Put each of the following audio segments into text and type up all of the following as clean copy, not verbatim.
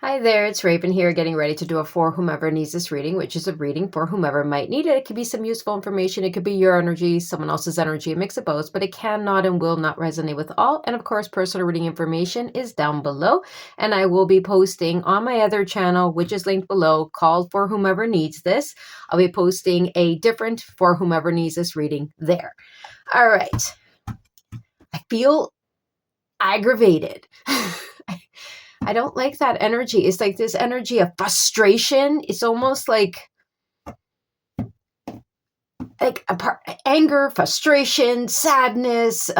Hi there, it's Raven here, getting ready to do a For Whomever Needs This reading, which is a reading for whomever might need it. It could be some useful information, it could be your energy, someone else's energy, a mix of both, but it cannot and will not resonate with all. And of course, personal reading information is down below, and I will be posting on my other channel, which is linked below, called For Whomever Needs This. I'll be posting a different For Whomever Needs This reading there. All right. I feel aggravated. I don't like that energy. It's like this energy of frustration. It's almost like anger, frustration, sadness.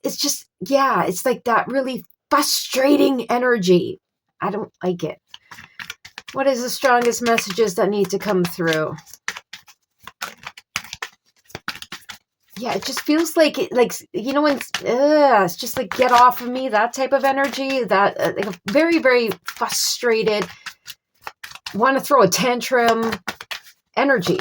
It's just, yeah, it's like that really frustrating energy. I don't like it. What is the strongest messages that need to come through? Yeah, it just feels like when it's just like, get off of me, that type of energy, that like a very, very frustrated, want to throw a tantrum energy.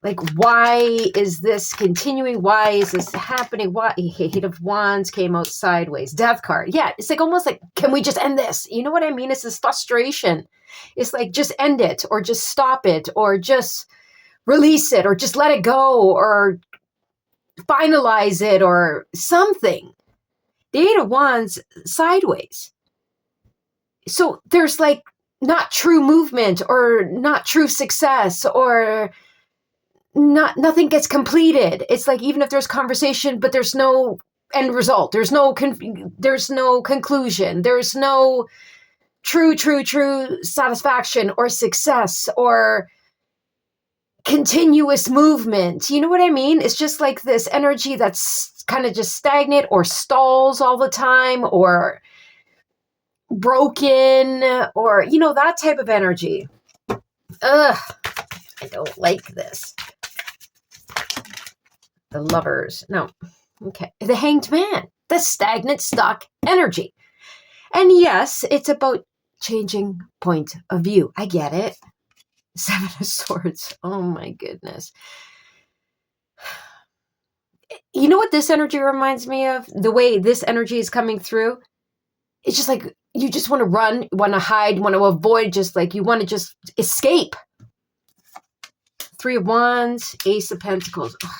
Like, why is this continuing? Why is this happening? Why? Eight of Wands came out sideways. Death card. Yeah, it's like almost like, can we just end this? You know what I mean? It's this frustration. It's like, just end it, or just stop it, or just release it, or just let it go, or finalize it, or something. The Eight of Wands sideways. So there's like not true movement, or not true success, or nothing gets completed. It's like, even if there's conversation, but there's no end result. There's no conclusion. There's no true satisfaction or success or continuous movement. You know what I mean? It's just like this energy that's kind of just stagnant, or stalls all the time, or broken, or, that type of energy. Ugh, I don't like this. The Lovers. No. Okay. The Hanged Man. The stagnant, stuck energy. And yes, it's about changing point of view. I get it. Seven of Swords. Oh my goodness. You know what this energy reminds me of? The way this energy is coming through. It's just like, you just want to run, want to hide, want to avoid, just like you want to just escape. Three of Wands, Ace of Pentacles. Ugh.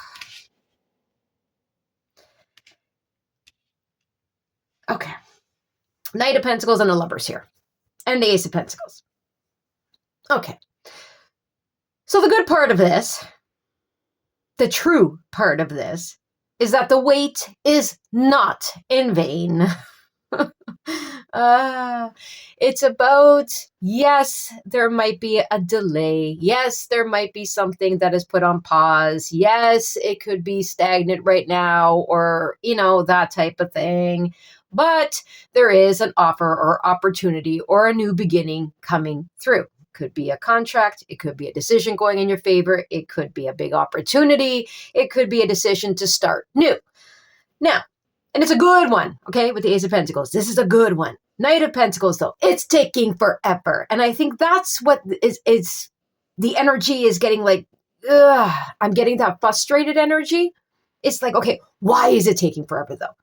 Okay. Knight of Pentacles and the Lovers here. And the Ace of Pentacles. Okay. So the good part of this, the true part of this, is that the wait is not in vain. It's about, yes, there might be a delay. Yes, there might be something that is put on pause. Yes, it could be stagnant right now, or, that type of thing. But there is an offer or opportunity or a new beginning coming through. Could be a contract. It could be a decision going in your favor. It could be a big opportunity. It could be a decision to start new. Now, and it's a good one, okay, with the Ace of Pentacles. This is a good one. Knight of Pentacles, though, it's taking forever. And I think that's what is the energy is getting like, I'm getting that frustrated energy. It's like, okay, why is it taking forever, though?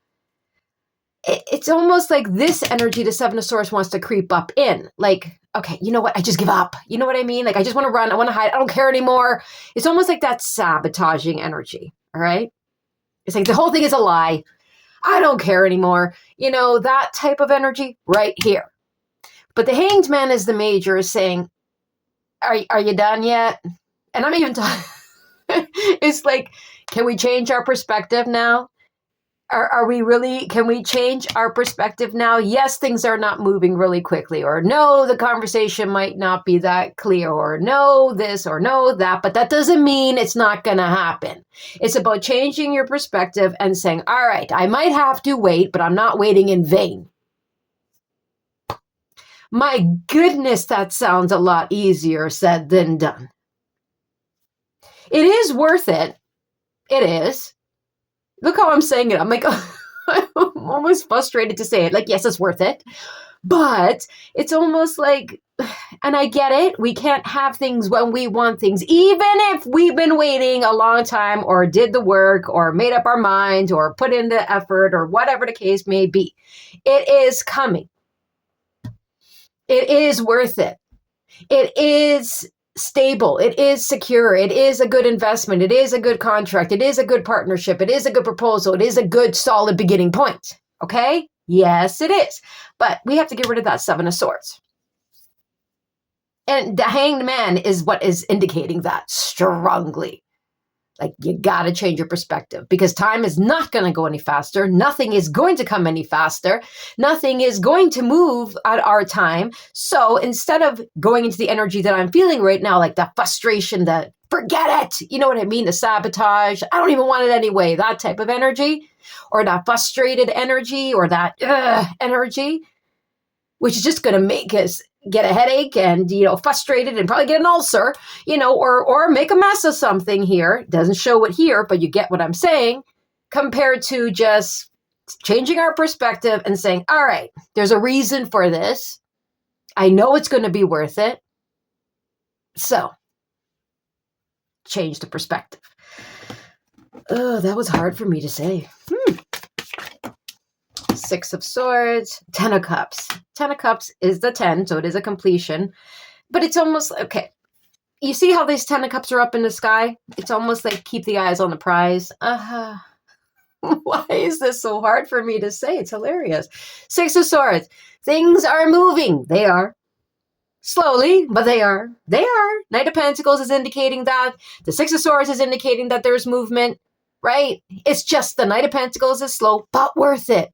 It's almost like this energy, the Seven of Swords, wants to creep up in. Like, okay, you know what? I just give up. You know what I mean? Like, I just want to run. I want to hide. I don't care anymore. It's almost like that sabotaging energy, all right? It's like the whole thing is a lie. I don't care anymore. That type of energy right here. But the Hanged Man is the major, is saying, are you done yet? And I'm even talking. It's like, can we change our perspective now? Are we really, can we change our perspective now? Yes, things are not moving really quickly, or no, the conversation might not be that clear, or no this, or no that, but that doesn't mean it's not going to happen. It's about changing your perspective and saying, all right, I might have to wait, but I'm not waiting in vain. My goodness, that sounds a lot easier said than done. It is worth it. It is. Look how I'm saying it. I'm like, I'm almost frustrated to say it. Like, yes, it's worth it. But it's almost like, and I get it, we can't have things when we want things, even if we've been waiting a long time or did the work or made up our mind or put in the effort or whatever the case may be. It is coming. It is worth it. It is stable. It is secure. It is a good investment. It is a good contract. It is a good partnership. It is a good proposal. It is a good solid beginning point. Okay? Yes, it is. But we have to get rid of that Seven of Swords. And the Hanged Man is what is indicating that strongly. Like, you got to change your perspective because time is not going to go any faster. Nothing is going to come any faster. Nothing is going to move at our time. So instead of going into the energy that I'm feeling right now, like the frustration, the forget it, you know what I mean? The sabotage, I don't even want it anyway, that type of energy, or that frustrated energy, or that energy, which is just going to make us get a headache and, frustrated and probably get an ulcer, or make a mess of something here. Doesn't show it here, but you get what I'm saying, compared to just changing our perspective and saying, all right, there's a reason for this. I know it's going to be worth it. So change the perspective. Oh, that was hard for me to say. Six of Swords, Ten of Cups. Ten of Cups is the 10, so it is a completion. But it's almost, okay, you see how these Ten of Cups are up in the sky? It's almost like keep the eyes on the prize. Why is this so hard for me to say? It's hilarious. Six of Swords. Things are moving. They are. Slowly, but they are. They are. Knight of Pentacles is indicating that. The Six of Swords is indicating that there's movement, right? It's just the Knight of Pentacles is slow, but worth it.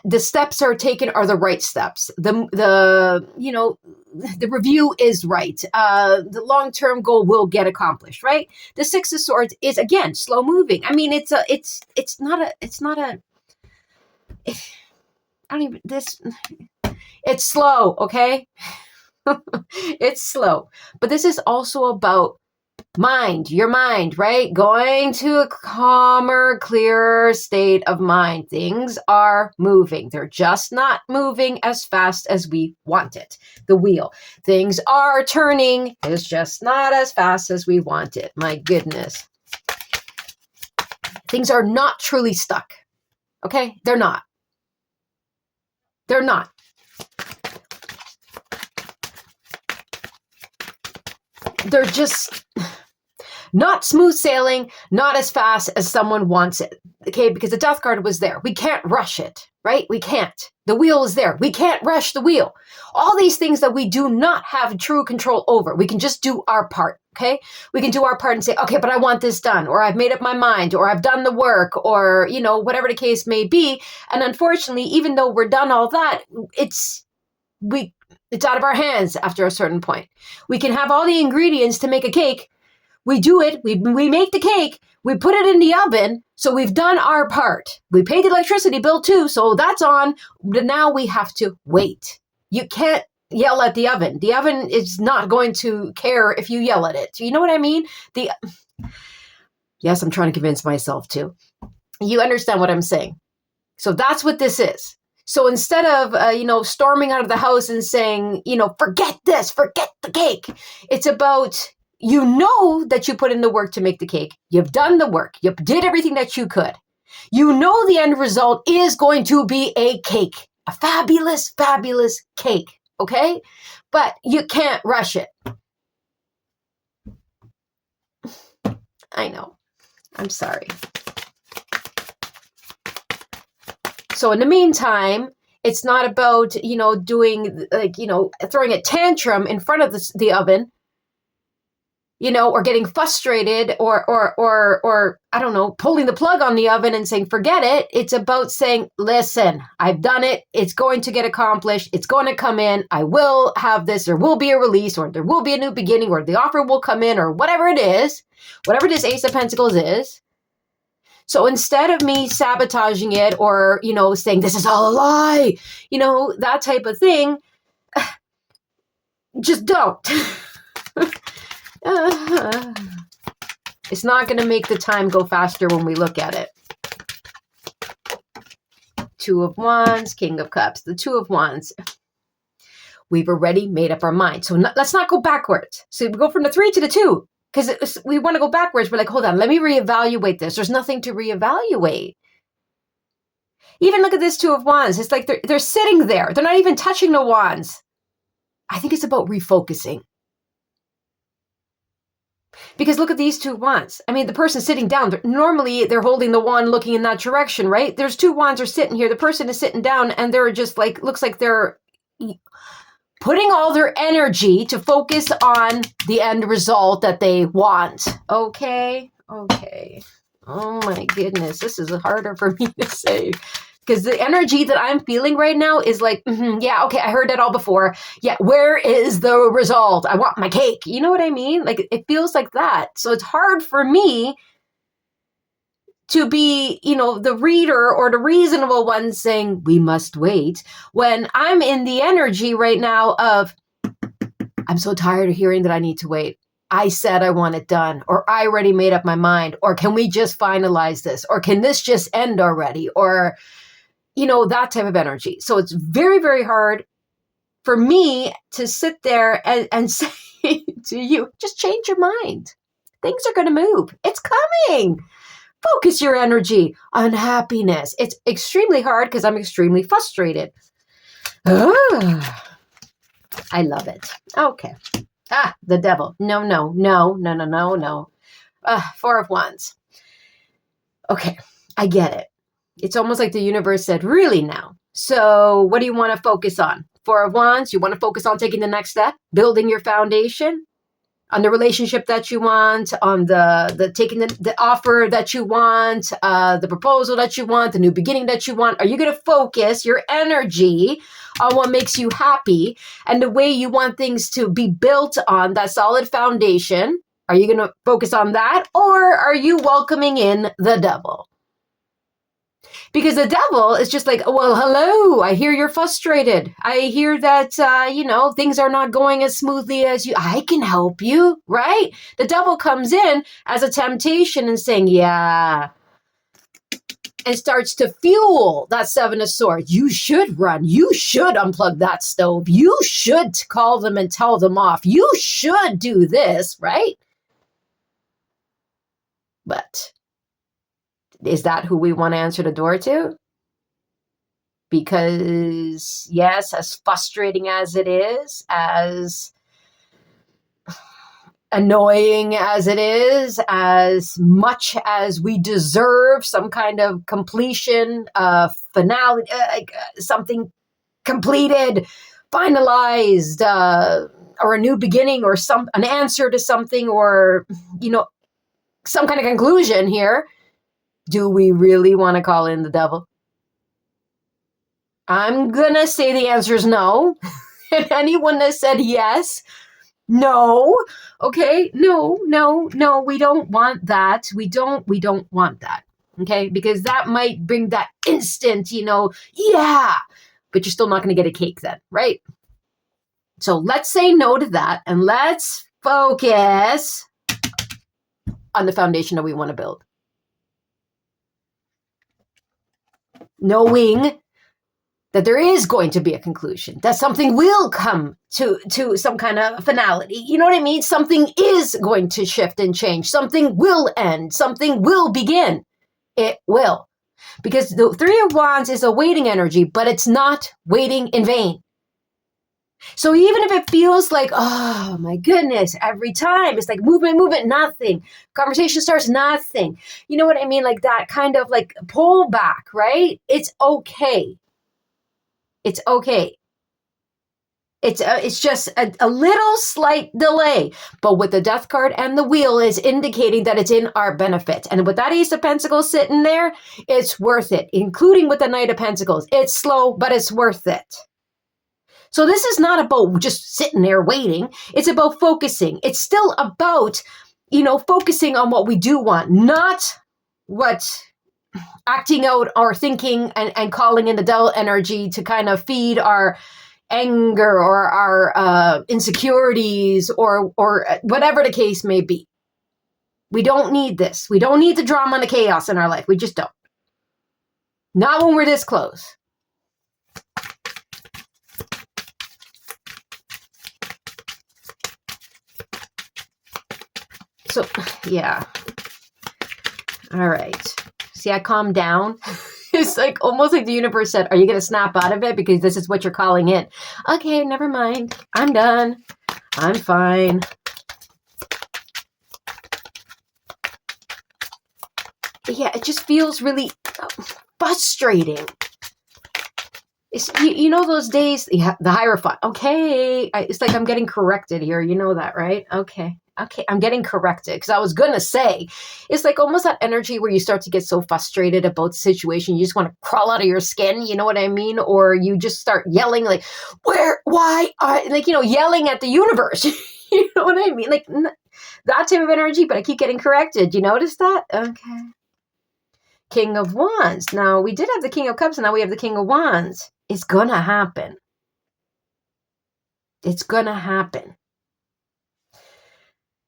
The steps are taken are the right steps. The review is right. The long-term goal will get accomplished, right? The Six of Swords is, again, slow moving. I mean, it's slow, okay? It's slow. But this is also about your mind, right? Going to a calmer, clearer state of mind. Things are moving. They're just not moving as fast as we want it. The wheel. Things are turning. It's just not as fast as we want it. My goodness. Things are not truly stuck. Okay? They're not. They're not. They're just not smooth sailing, not as fast as someone wants it, okay? Because the Death card was there. We can't rush it, right? We can't. The wheel is there. We can't rush the wheel. All these things that we do not have true control over. We can just do our part, okay? We can do our part and say, okay, but I want this done, or I've made up my mind, or I've done the work, or, whatever the case may be. And unfortunately, even though we're done all that, it's out of our hands after a certain point. We can have all the ingredients to make a cake. We do it. We make the cake. We put it in the oven. So we've done our part. We paid the electricity bill too. So that's on. But now we have to wait. You can't yell at the oven. The oven is not going to care if you yell at it. You know what I mean? Yes, I'm trying to convince myself too. You understand what I'm saying? So that's what this is. So instead of, storming out of the house and saying, forget this, forget the cake. It's about, that you put in the work to make the cake. You've done the work. You did everything that you could. The end result is going to be a cake, a fabulous, fabulous cake. Okay? But you can't rush it. I know. I'm sorry. So in the meantime, it's not about, doing throwing a tantrum in front of the oven, or getting frustrated or I don't know, pulling the plug on the oven and saying, forget it. It's about saying, listen, I've done it. It's going to get accomplished. It's going to come in. I will have this. There will be a release, or there will be a new beginning, or the offer will come in, or whatever it is, whatever this Ace of Pentacles is. So instead of me sabotaging it or, saying this is all a lie, that type of thing, just don't. It's not going to make the time go faster when we look at it. Two of Wands, King of Cups. The Two of Wands. We've already made up our mind. So let's not go backwards. So we go from the 3 to the 2 because we want to go backwards. We're like, hold on, let me reevaluate this. There's nothing to reevaluate. Even look at this 2 of Wands. It's like they're sitting there. They're not even touching the wands. I think it's about refocusing. Because look at these 2 wands. I mean, the person sitting down, normally they're holding the wand looking in that direction, right? There's 2 wands are sitting here. The person is sitting down and they're just like, looks like they're putting all their energy to focus on the end result that they want. Okay. Oh my goodness. This is harder for me to say. Because the energy that I'm feeling right now is like, yeah, okay, I heard that all before. Yeah, where is the result? I want my cake. You know what I mean? Like, it feels like that. So it's hard for me to be, the reader or the reasonable one saying, we must wait, when I'm in the energy right now of, I'm so tired of hearing that I need to wait. I said I want it done, or I already made up my mind, or can we just finalize this? Or can this just end already? Or that type of energy. So it's very, very hard for me to sit there and say to you, just change your mind. Things are going to move. It's coming. Focus your energy on happiness. It's extremely hard because I'm extremely frustrated. I love it. Okay. The devil. No. 4 of Wands. Okay. I get it. It's almost like the universe said, really now? So what do you want to focus on? 4 of Wands, you want to focus on taking the next step, building your foundation, on the relationship that you want, on the taking the offer that you want, the proposal that you want, the new beginning that you want. Are you going to focus your energy on what makes you happy and the way you want things to be built on that solid foundation? Are you going to focus on that? Or are you welcoming in the devil? Because the devil is just like, well, hello, I hear you're frustrated. I hear that, things are not going as smoothly as you. I can help you, right? The devil comes in as a temptation and saying, yeah, and starts to fuel that 7 of Swords. You should run. You should unplug that stove. You should call them and tell them off. You should do this, right? But is that who we want to answer the door to? Because, yes, as frustrating as it is, as annoying as it is, as much as we deserve some kind of completion, finale, something completed, finalized, or a new beginning, or an answer to something, or, some kind of conclusion here, do we really want to call in the devil? I'm going to say the answer is no. And anyone that said yes, no. Okay, no, we don't want that. We don't want that. Okay, because that might bring that instant, yeah, but you're still not going to get a cake then, right? So let's say no to that and let's focus on the foundation that we want to build. Knowing that there is going to be a conclusion, that something will come to some kind of finality. You know what I mean? Something is going to shift and change. Something will end. Something will begin. It will. Because the 3 of Wands is a waiting energy, but it's not waiting in vain. So even if it feels like, oh my goodness, every time it's like movement, nothing. Conversation starts, nothing. You know what I mean? Like that kind of like pull back, right? It's okay. It's okay. It's just a little slight delay, but with the Death card and the Wheel is indicating that it's in our benefit. And with that Ace of Pentacles sitting there, it's worth it, including with the Knight of Pentacles. It's slow, but it's worth it. So this is not about just sitting there waiting. It's about focusing. It's still about, focusing on what we do want, not what acting out or thinking and calling in the devil energy to kind of feed our anger or our insecurities or whatever the case may be. We don't need this. We don't need the drama and the chaos in our life. We just don't. Not when we're this close. So, yeah. All right. See, I calmed down. It's like almost like the universe said, are you going to snap out of it? Because this is what you're calling in. Okay, never mind. I'm done. I'm fine. Yeah, it just feels really frustrating. It's, you know those days, the Hierophant. Okay, it's like I'm getting corrected here. You know that, right? Okay, I'm getting corrected because I was going to say, it's like almost that energy where you start to get so frustrated about the situation, you just want to crawl out of your skin, you know what I mean? Or you just start yelling like, where, why, like, you know, yelling at the universe. You know what I mean? Like that type of energy, but I keep getting corrected. You notice that? Okay. King of Wands. Now, we did have the King of Cups, and now we have the King of Wands. It's going to happen. It's going to happen.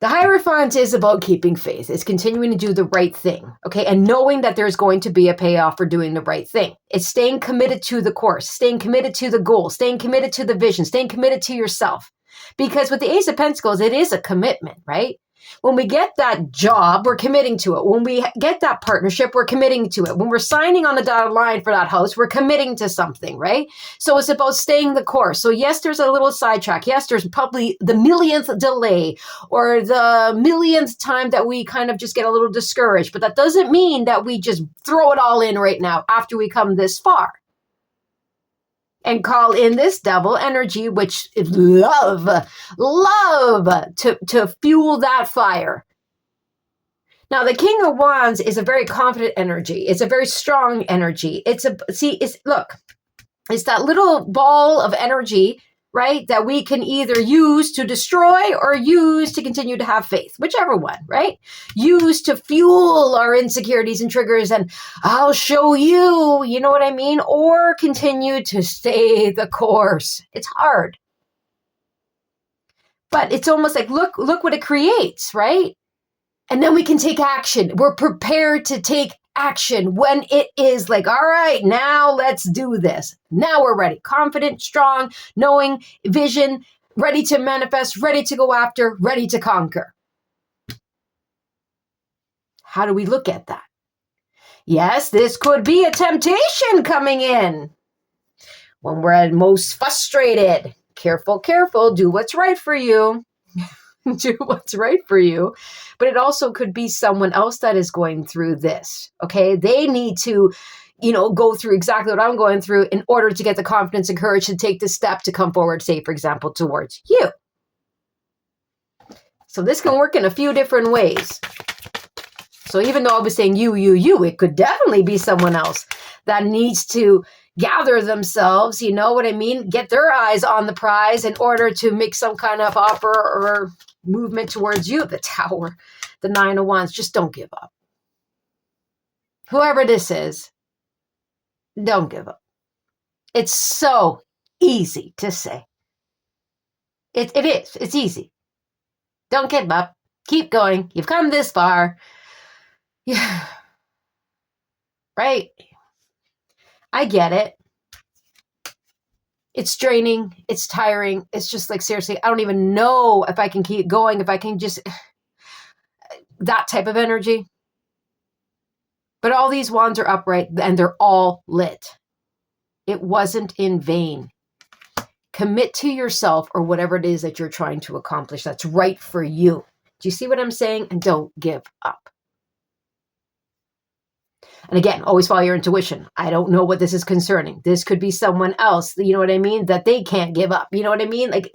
The Hierophant is about keeping faith. It's continuing to do the right thing, okay? And knowing that there's going to be a payoff for doing the right thing. It's staying committed to the course, staying committed to the goal, staying committed to the vision, staying committed to yourself. Because with the Ace of Pentacles, it is a commitment, right? When we get that job, we're committing to it. When we get that partnership, we're committing to it. When we're signing on the dotted line for that house, we're committing to something, right? So it's about staying the course. So yes, there's a little sidetrack. Yes, there's probably the millionth delay or the millionth time that we kind of just get a little discouraged. But that doesn't mean that we just throw it all in right now after we come this far. And call in this devil energy, which is love to fuel that fire. Now, the King of Wands is a very confident energy. It's a very strong energy. It's that little ball of energy, right? That we can either use to destroy or use to continue to have faith, whichever one, right? Use to fuel our insecurities and triggers and I'll show you, you know what I mean? Or continue to stay the course. It's hard. But it's almost like, look what it creates, right? And then we can take action. We're prepared to take action when it is like, all right, now let's do this. Now we're ready. Confident, strong, knowing, vision, ready to manifest, ready to go after, ready to conquer. How do we look at that? Yes, this could be a temptation coming in when we're at most frustrated. Careful, careful. Do what's right for you. Do what's right for you. But it also could be someone else that is going through this. Okay. They need to, go through exactly what I'm going through in order to get the confidence and courage to take the step to come forward, say, for example, towards you. So this can work in a few different ways. So even though I was saying you, it could definitely be someone else that needs to gather themselves, you know what I mean? Get their eyes on the prize in order to make some kind of offer or movement towards you. The Tower, the Nine of Wands, just don't give up. Whoever this is, don't give up. It's so easy to say. It is. It's easy. Don't give up. Keep going. You've come this far. Yeah. Right? I get it. It's draining. It's tiring. It's just like, seriously, I don't even know if I can keep going, if I can just, that type of energy. But all these wands are upright and they're all lit. It wasn't in vain. Commit to yourself or whatever it is that you're trying to accomplish that's right for you. Do you see what I'm saying? And don't give up. And again, always follow your intuition. I don't know what this is concerning. This could be someone else, you know what I mean? That they can't give up. You know what I mean? Like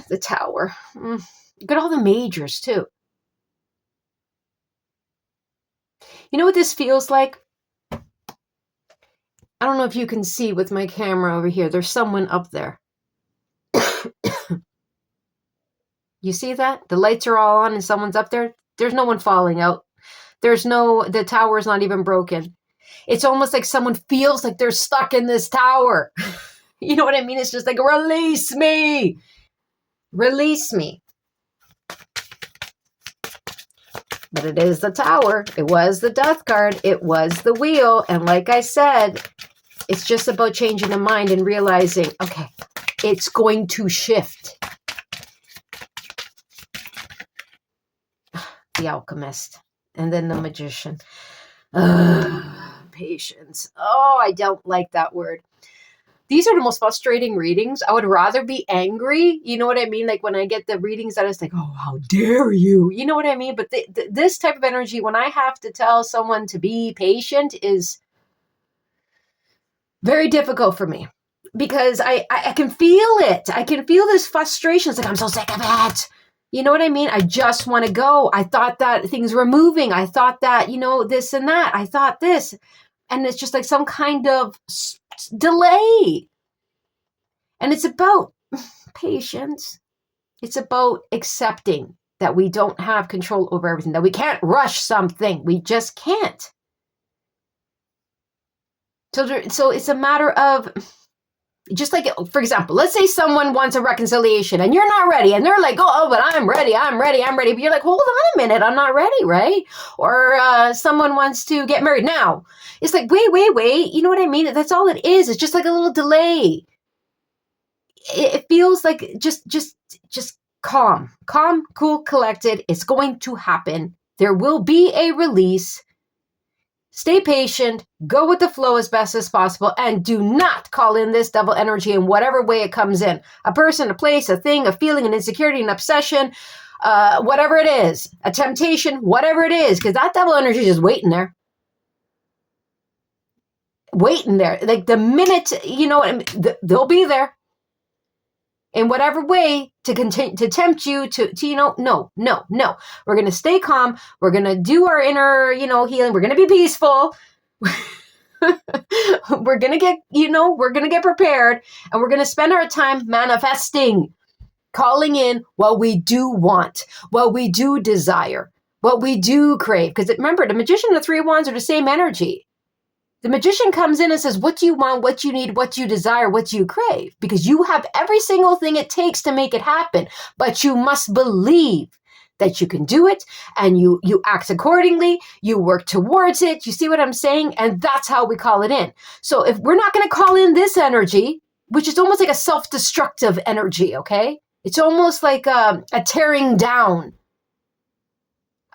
the Tower. Look at all the majors too. You know what this feels like? I don't know if you can see with my camera over here. There's someone up there. You see that? The lights are all on and someone's up there. There's no one falling out. The tower is not even broken. It's almost like someone feels like they're stuck in this tower. You know what I mean? It's just like, release me. Release me. But it is the Tower. It was the Death card. It was the Wheel. And like I said, it's just about changing the mind and realizing, okay, it's going to shift. the alchemist, and then the magician. Patience. Oh, I don't like that word. These are the most frustrating readings. I would rather be angry. You know what I mean? Like when I get the readings that it's like, oh, how dare you? You know what I mean? But this type of energy, when I have to tell someone to be patient, is very difficult for me because I can feel it. I can feel this frustration. It's like, I'm so sick of it. You know what I mean? I just want to go. I thought that things were moving. I thought that, this and that. I thought this. And it's just like some kind of delay. And it's about patience. It's about accepting that we don't have control over everything, that we can't rush something. We just can't. So it's a matter of, just like, for example, let's say someone wants a reconciliation and you're not ready. And they're like, oh, but I'm ready. But you're like, hold on a minute. I'm not ready, right? Or someone wants to get married now. It's like, wait. You know what I mean? That's all it is. It's just like a little delay. It feels like just calm, cool, collected. It's going to happen. There will be a release. Stay patient, go with the flow as best as possible, and do not call in this devil energy in whatever way it comes in. A person, a place, a thing, a feeling, an insecurity, an obsession, whatever it is, a temptation, whatever it is, because that devil energy is just waiting there. Like the minute, they'll be there. In whatever way to continue to tempt you to no. We're going to stay calm. We're going to do our inner, healing. We're going to be peaceful. We're going to get prepared, and we're going to spend our time manifesting, calling in what we do want, what we do desire, what we do crave. Because remember, the magician and the 3 of Wands are the same energy. The magician comes in and says, what do you want, what you need, what you desire, what you crave? Because you have every single thing it takes to make it happen. But you must believe that you can do it, and you act accordingly. You work towards it. You see what I'm saying? And that's how we call it in. So if we're not going to call in this energy, which is almost like a self-destructive energy, okay? It's almost like a tearing down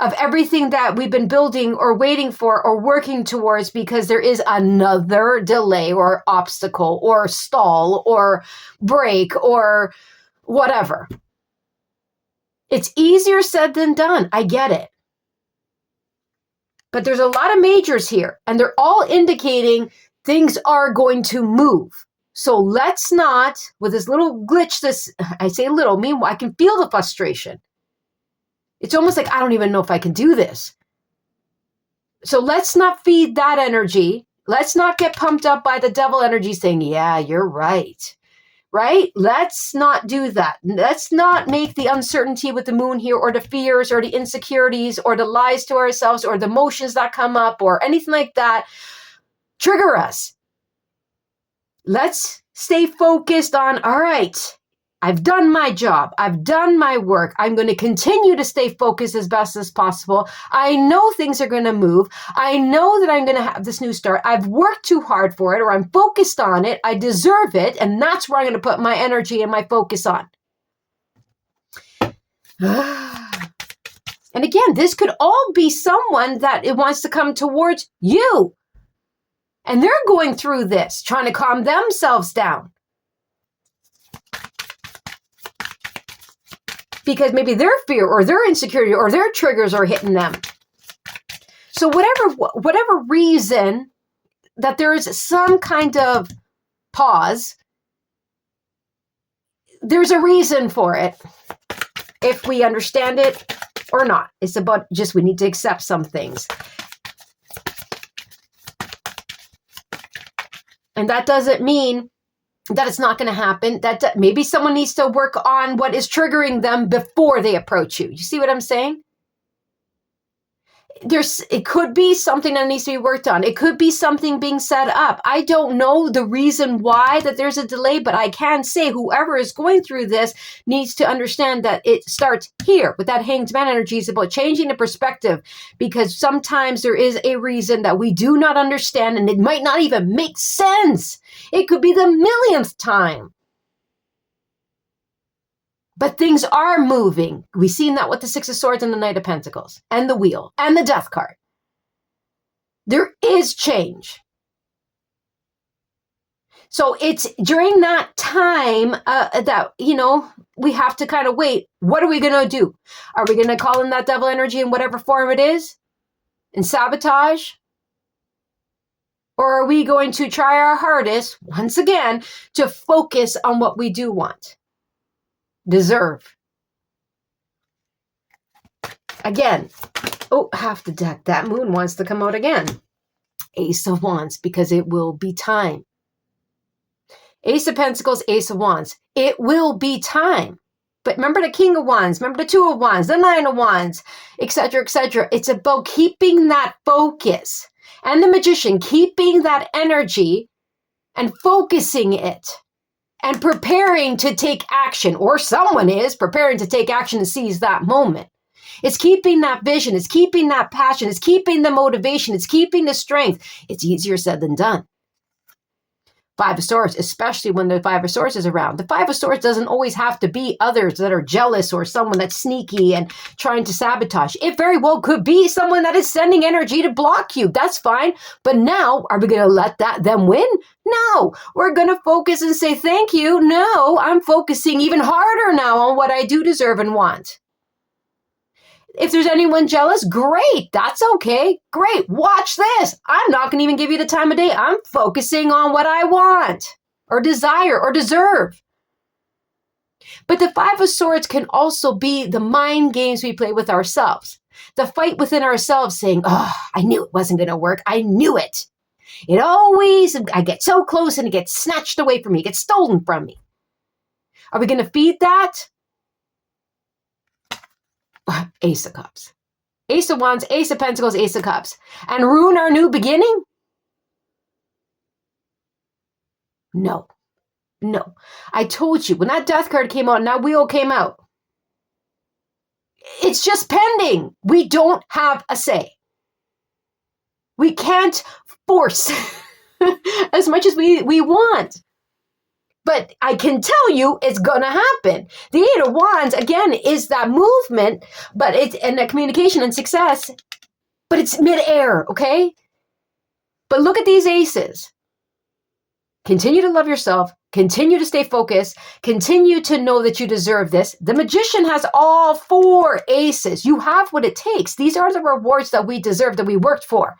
of everything that we've been building or waiting for or working towards, because there is another delay or obstacle or stall or break or whatever. It's easier said than done. I get it. But there's a lot of majors here, and they're all indicating things are going to move. So let's not, with this little glitch, I say little, meanwhile, I can feel the frustration. It's almost like, I don't even know if I can do this. So let's not feed that energy. Let's not get pumped up by the devil energy saying, yeah, you're right. Right? Let's not do that. Let's not make the uncertainty with the moon here, or the fears or the insecurities or the lies to ourselves or the emotions that come up or anything like that trigger us. Let's stay focused on, all right, I've done my job. I've done my work. I'm going to continue to stay focused as best as possible. I know things are going to move. I know that I'm going to have this new start. I've worked too hard for it, or I'm focused on it. I deserve it. And that's where I'm going to put my energy and my focus on. And again, this could all be someone that it wants to come towards you. And they're going through this, trying to calm themselves down. Because maybe their fear or their insecurity or their triggers are hitting them. So whatever reason that there is some kind of pause, there's a reason for it, if we understand it or not. It's about just we need to accept some things. And that doesn't mean that it's not going to happen. That maybe someone needs to work on what is triggering them before they approach you. You see what I'm saying? It could be something that needs to be worked on. It could be something being set up. I don't know the reason why that there's a delay, but I can say whoever is going through this needs to understand that it starts here with that hanged man energy. It's about changing the perspective, because sometimes there is a reason that we do not understand, and it might not even make sense. It could be the millionth time. But things are moving. We've seen that with the Six of Swords and the Knight of Pentacles and the Wheel and the Death card. There is change. So it's during that time that, we have to kind of wait. What are we going to do? Are we going to call in that devil energy in whatever form it is and sabotage? Or are we going to try our hardest, once again, to focus on what we do want, deserve? Again, half the deck. That moon wants to come out again. Ace of Wands, because it will be time. Ace of Pentacles, Ace of Wands. It will be time. But remember the King of Wands, remember the Two of Wands, the Nine of Wands, etc., etc. It's about keeping that focus. And the Magician, keeping that energy and focusing it and preparing to take action, or someone is preparing to take action and seize that moment. It's keeping that vision. It's keeping that passion. It's keeping the motivation. It's keeping the strength. It's easier said than done. Five of Swords, especially when the Five of Swords is around. The Five of Swords doesn't always have to be others that are jealous or someone that's sneaky and trying to sabotage. It very well could be someone that is sending energy to block you. That's fine. But now, are we going to let them win? No. We're going to focus and say, thank you. No, I'm focusing even harder now on what I do deserve and want. If there's anyone jealous, great. That's okay. Great. Watch this. I'm not going to even give you the time of day. I'm focusing on what I want or desire or deserve. But the Five of Swords can also be the mind games we play with ourselves. The fight within ourselves saying, I knew it wasn't going to work. I knew it. I get so close and it gets snatched away from me. It gets stolen from me. Are we going to feed that? Ace of Cups. Ace of Wands, Ace of Pentacles, Ace of Cups. And ruin our new beginning? No. I told you, when that Death card came out and that Wheel came out, it's just pending. We don't have a say. We can't force as much as we want. But I can tell you it's going to happen. The Eight of Wands, again, is that movement, but it's and that communication and success, but it's midair, okay? But look at these aces. Continue to love yourself. Continue to stay focused. Continue to know that you deserve this. The Magician has all four aces. You have what it takes. These are the rewards that we deserve, that we worked for.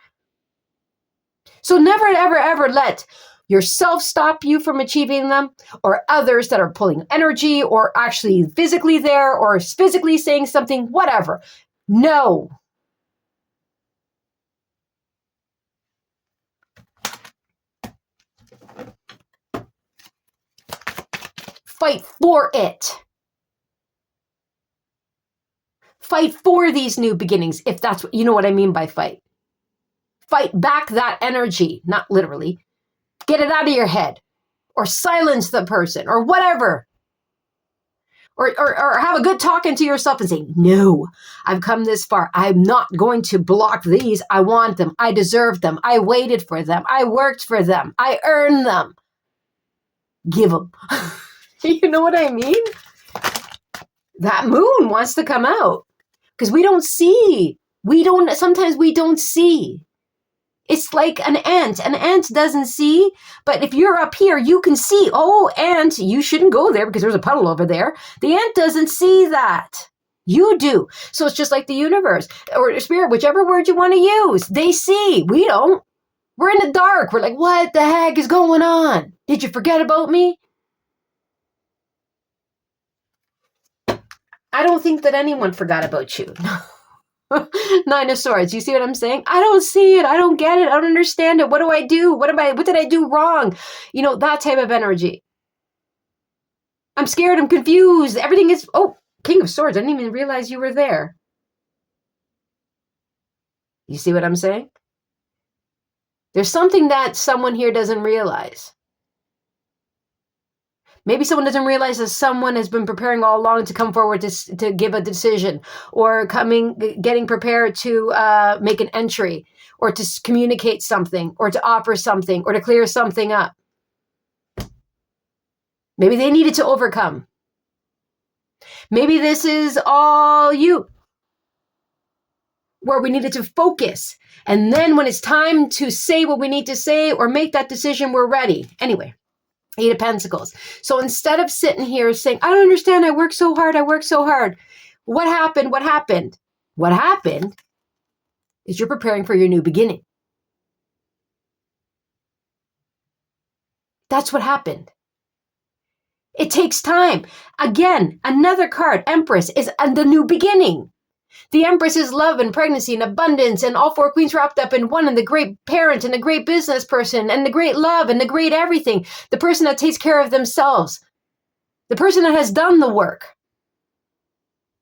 So never, ever, ever let yourself stop you from achieving them, or others that are pulling energy or actually physically there or physically saying something, whatever. No. Fight for it. Fight for these new beginnings, if that's what, you know what I mean by fight. Fight back that energy, not literally. Get it out of your head, or silence the person, or whatever. Or have a good talking to yourself and say, no, I've come this far. I'm not going to block these. I want them. I deserve them. I waited for them. I worked for them. I earned them. Give them. You know what I mean? That moon wants to come out because we don't see. Sometimes we don't see. It's like an ant. An ant doesn't see, but if you're up here, you can see. Oh, ant, you shouldn't go there because there's a puddle over there. The ant doesn't see that. You do. So it's just like the universe or spirit, whichever word you want to use. They see. We don't. We're in the dark. We're like, what the heck is going on? Did you forget about me? I don't think that anyone forgot about you. Nine of Swords. You see what I'm saying? I don't see it. I don't get it. I don't understand it. What do I do? What did I do wrong? That type of energy. I'm scared. I'm confused. Everything is, King of Swords. I didn't even realize you were there. You see what I'm saying? There's something that someone here doesn't realize. Maybe someone doesn't realize that someone has been preparing all along to come forward to give a decision, or getting prepared to make an entry, or to communicate something, or to offer something, or to clear something up. Maybe they needed to overcome. Maybe this is all you, where we needed to focus. And then when it's time to say what we need to say or make that decision, we're ready. Anyway, Eight of Pentacles. So instead of sitting here saying, I don't understand, I work so hard, What happened? What happened? What happened is you're preparing for your new beginning. That's what happened. It takes time. Again, another card, Empress, is the new beginning. The Empress is love and pregnancy and abundance, and all four queens wrapped up in one, and the great parent and the great business person and the great love and the great everything. The person that takes care of themselves. The person that has done the work.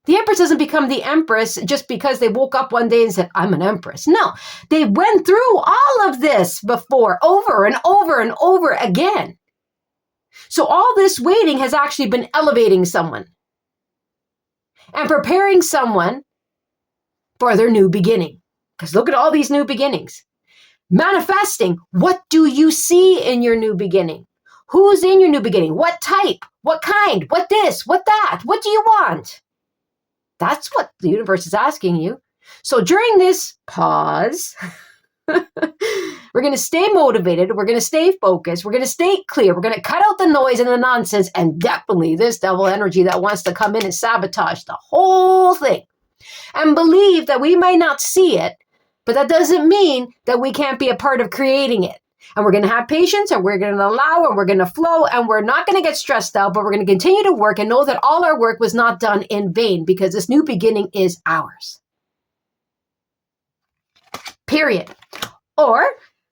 The Empress doesn't become the Empress just because they woke up one day and said, I'm an Empress. No, they went through all of this before, over and over and over again. So all this waiting has actually been elevating someone and preparing someone for their new beginning. Because look at all these new beginnings. Manifesting, what do you see in your new beginning? Who's in your new beginning? What type? What kind? What this? What that? What do you want? That's what the universe is asking you. So during this pause, we're going to stay motivated. We're going to stay focused. We're going to stay clear. We're going to cut out the noise and the nonsense, and definitely this devil energy that wants to come in and sabotage the whole thing. And believe that we might not see it, but that doesn't mean that we can't be a part of creating it. And we're going to have patience, and we're going to allow, and we're going to flow, and we're not going to get stressed out, but we're going to continue to work and know that all our work was not done in vain, because this new beginning is ours. Period. Or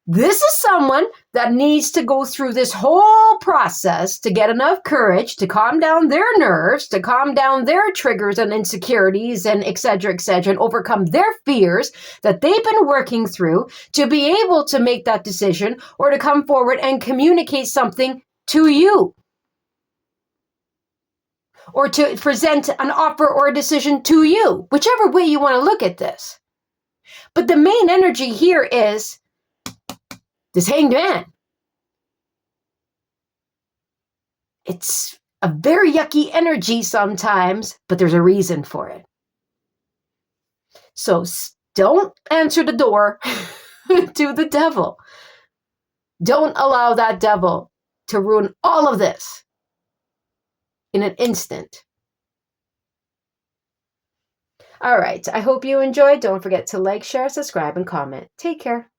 this is someone that needs to go through this whole process to get enough courage to calm down their nerves, to calm down their triggers and insecurities and et cetera, and overcome their fears that they've been working through to be able to make that decision or to come forward and communicate something to you, or to present an offer or a decision to you, whichever way you want to look at this. But the main energy here is this Hanged Man. It's a very yucky energy sometimes, but there's a reason for it. So don't answer the door to the devil. Don't allow that devil to ruin all of this in an instant. All right. I hope you enjoyed. Don't forget to like, share, subscribe, and comment. Take care.